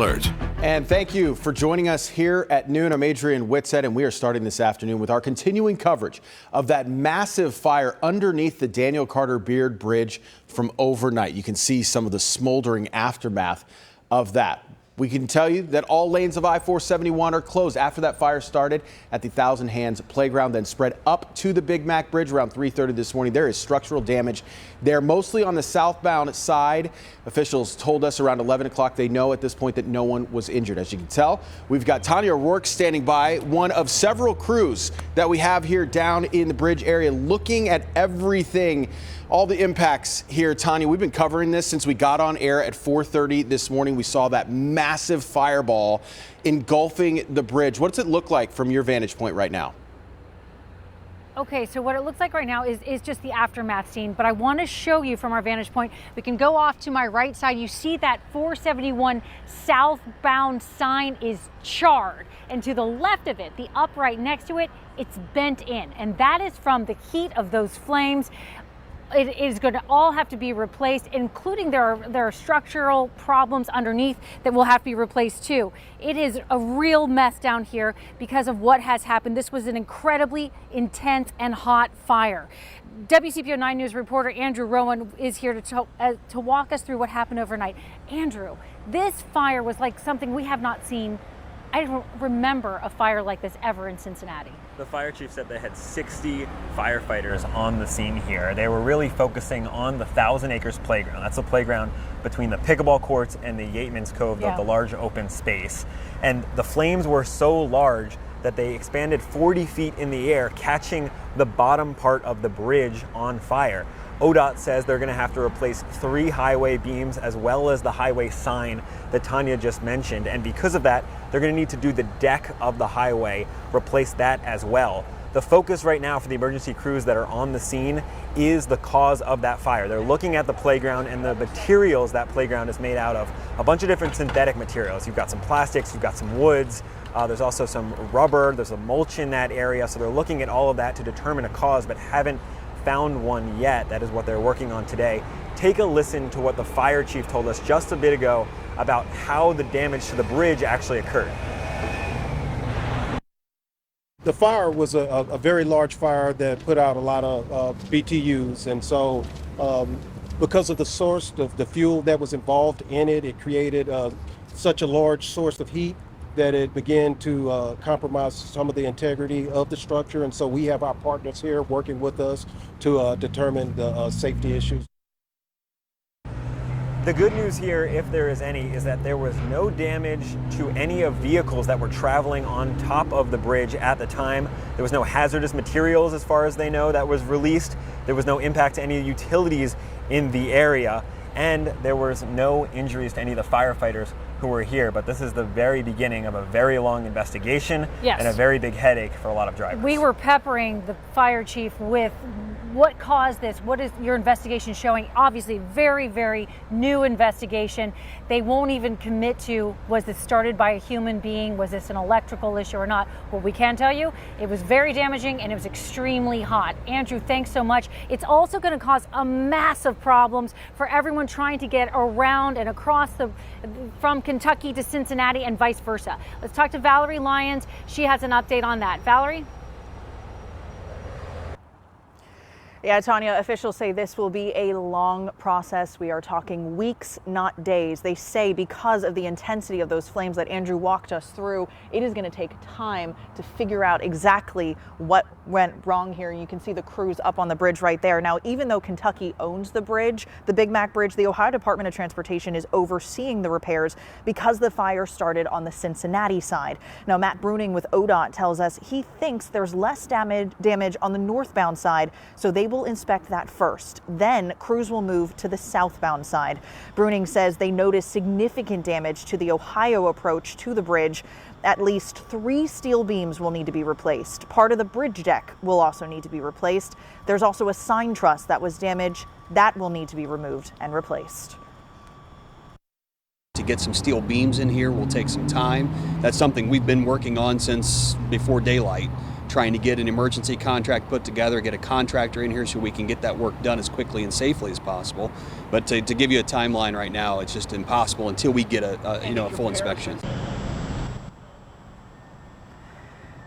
Alert. And thank you for joining us here at noon. I'm Adrian Whitsett, and we are starting this afternoon with our continuing coverage of that massive fire underneath the Daniel Carter Beard Bridge from overnight. You can see some of the smoldering aftermath of that. We can tell you that all lanes of I-471 are closed after that fire started at the Thousand Hands Playground, then spread up to the Big Mac Bridge around 3:30 this morning. There is structural damage there, mostly on the southbound side. Officials told us around 11 o'clock they know at this point that no one was injured. As you can tell, we've got Tanya O'Rourke standing by, one of several crews that we have here down in the bridge area looking at everything. All the impacts here, Tanya. We've been covering this since we got on air at 4:30 this morning. We saw that massive fireball engulfing the bridge. What does it look like from your vantage point right now? Okay, so what it looks like right now is just the aftermath scene, but I want to show you from our vantage point. We can go off to my right side. You see that 471 southbound sign is charred, and to the left of it, the upright next to it, it's bent in, and that is from the heat of those flames. It is going to all have to be replaced, including there are structural problems underneath that will have to be replaced too. It is a real mess down here because of what has happened. This was an incredibly intense and hot fire. WCPO 9 News reporter Andrew Rowan is here to walk us through what happened overnight. Andrew, this fire was like something we have not seen. I don't remember a fire like this ever in Cincinnati. The fire chief said they had 60 firefighters on the scene here. They were really focusing on the 1,000 Acres playground. That's the playground between the pickleball courts and the Yateman's Cove, the large open space. And the flames were so large that they expanded 40 feet in the air, catching the bottom part of the bridge on fire. ODOT says they're going to have to replace 3 highway beams as well as the highway sign that Tanya just mentioned. And because of that, they're going to need to do the deck of the highway, replace that as well. The focus right now for the emergency crews that are on the scene is the cause of that fire. They're looking at the playground and the materials that playground is made out of. A bunch of different synthetic materials. You've got some plastics, you've got some woods, there's also some rubber, there's a mulch in that area. So they're looking at all of that to determine a cause, but haven't found one yet. That is what they're working on today. Take a listen to what the fire chief told us just a bit ago about how the damage to the bridge actually occurred. The fire was a very large fire that put out a lot of BTUs, and so because of the source of the fuel that was involved in it, it created such a large source of heat that it began to compromise some of the integrity of the structure. And so we have our partners here working with us to determine the safety issues. The good news here, if there is any, is that there was no damage to any of vehicles that were traveling on top of the bridge at the time. There was no hazardous materials, as far as they know, that was released. There was no impact to any utilities in the area. And there was no injuries to any of the firefighters who were here. But this is the very beginning of a very long investigation and a very big headache for a lot of drivers. We were peppering the fire chief with what caused this? What is your investigation showing? Obviously, very, very new investigation. They won't even commit to, was this started by a human being? Was this an electrical issue or not? What we can tell you, it was very damaging and it was extremely hot. Andrew, thanks so much. It's also going to cause a massive problems for everyone trying to get around and across from Kentucky to Cincinnati and vice versa. Let's talk to Valerie Lyons. She has an update on that. Valerie? Yeah, Tanya, officials say this will be a long process. We are talking weeks, not days. They say because of the intensity of those flames that Andrew walked us through, it is going to take time to figure out exactly what went wrong here. You can see the crews up on the bridge right there. Now, even though Kentucky owns the bridge, the Big Mac Bridge, the Ohio Department of Transportation is overseeing the repairs because the fire started on the Cincinnati side. Now, Matt Bruning with ODOT tells us he thinks there's less damage on the northbound side, so they will inspect that first. Then crews will move to the southbound side. Bruning says they noticed significant damage to the Ohio approach to the bridge. At least 3 steel beams will need to be replaced. Part of the bridge deck will also need to be replaced. There's also a sign truss that was damaged. That will need to be removed and replaced. To get some steel beams in here will take some time. That's something we've been working on since before daylight, trying to get an emergency contract put together, get a contractor in here so we can get that work done as quickly and safely as possible. But to give you a timeline right now, it's just impossible until we get a full inspection.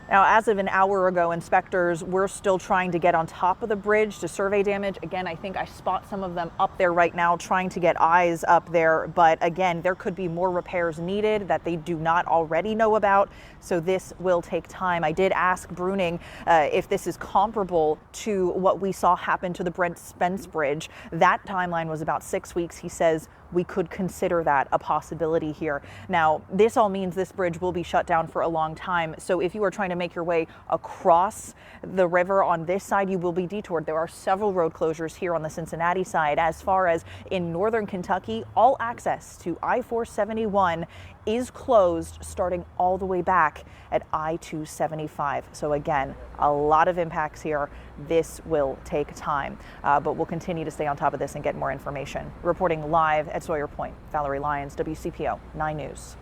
Now, as of an hour ago, inspectors were still trying to get on top of the bridge to survey damage. Again, I think I spot some of them up there right now trying to get eyes up there. But again, there could be more repairs needed that they do not already know about. So this will take time. I did ask Bruning if this is comparable to what we saw happen to the Brent Spence Bridge. That timeline was about 6 weeks. He says we could consider that a possibility here. Now, this all means this bridge will be shut down for a long time. So if you are trying to make your way across the river on this side, you will be detoured. There are several road closures here on the Cincinnati side. As far as in northern Kentucky, all access to I-471 is closed starting all the way back at I-275. So again, a lot of impacts here. This will take time, but we'll continue to stay on top of this and get more information. Reporting live at Sawyer Point, Valerie Lyons, WCPO 9 News.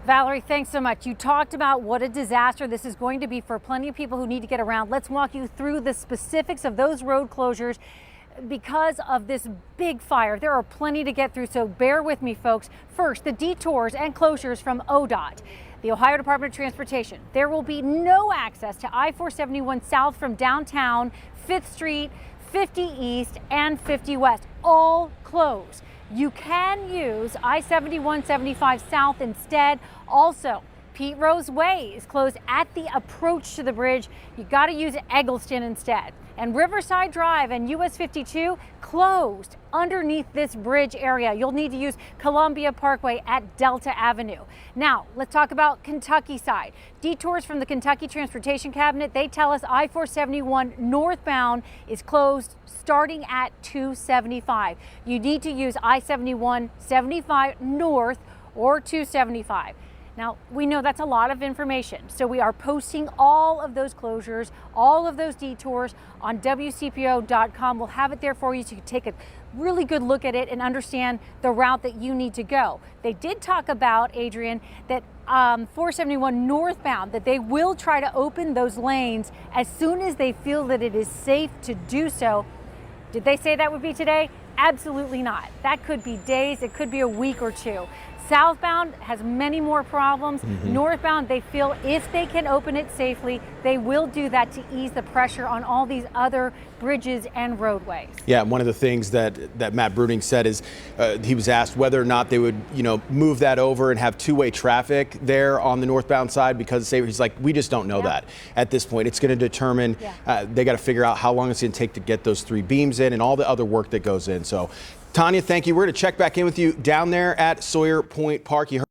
Valerie, thanks so much. You talked about what a disaster this is going to be for plenty of people who need to get around. Let's walk you through the specifics of those road closures. Because of this big fire, there are plenty to get through, so bear with me, folks. First, the detours and closures from ODOT. The Ohio Department of Transportation. There will be no access to I-471 south from downtown, 5th Street, 50 East, and 50 West. All closed. You can use I-71-75 south instead. Also, Pete Rose Way is closed at the approach to the bridge. You got to use Eggleston instead. And Riverside Drive and US 52 closed underneath this bridge area. You'll need to use Columbia Parkway at Delta Avenue. Now, let's talk about Kentucky side. Detours from the Kentucky Transportation Cabinet, they tell us I-471 northbound is closed starting at 275. You need to use I-71-75 north or 275. Now, we know that's a lot of information, so we are posting all of those closures, all of those detours on WCPO.com. We'll have it there for you so you can take a really good look at it and understand the route that you need to go. They did talk about, Adrian, that 471 northbound, that they will try to open those lanes as soon as they feel that it is safe to do so. Did they say that would be today? Absolutely not. That could be days, it could be a week or two. Southbound has many more problems. Northbound, they feel if they can open it safely, they will do that to ease the pressure on all these other bridges and roadways. Yeah, one of the things that Matt Bruning said is he was asked whether or not they would, move that over and have two-way traffic there on the northbound side because he's like, we just don't know that at this point. It's going to determine, they got to figure out how long it's going to take to get those three beams in and all the other work that goes in. So, Tanya, thank you. We're going to check back in with you down there at Sawyer Point Park. You heard